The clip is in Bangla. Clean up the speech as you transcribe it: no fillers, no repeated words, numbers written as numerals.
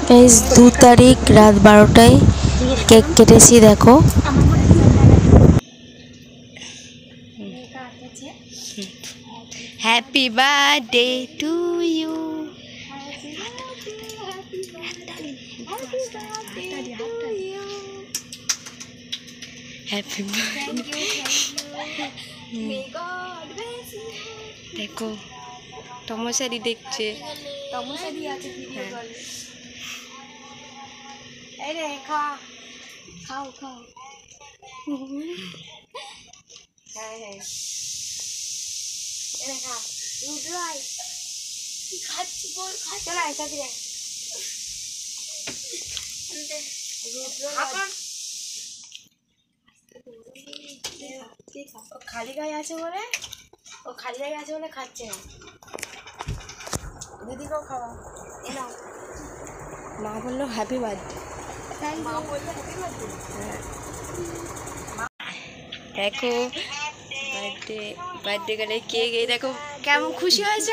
गाइस 2 तारीख रात 12टाয় केक केटेছি देखो। Happy birthday to you. Happy birthday. देखो तमसारी देखছে तमसारी আছে ভিডিও কল। এই রে খা খাও খাও। হ্যাঁ হ্যাঁ এনে খা রুদ্রাই খাচ্ছি বল খা চল আয় সাথে আয় রুদ্র খালি গায়ে আছে বলে ও খালি গায়ে আছে বলে খাচ্ছে না। দিদিকেও খাওয়া এ নাও। মা বললো হ্যাপি বার্থডে। মা বললো হ্যাপি বার্থডে। দেখো বার্থডে বার্থডে গেলে কেক এই দেখো কেমন খুশি হয়েছে।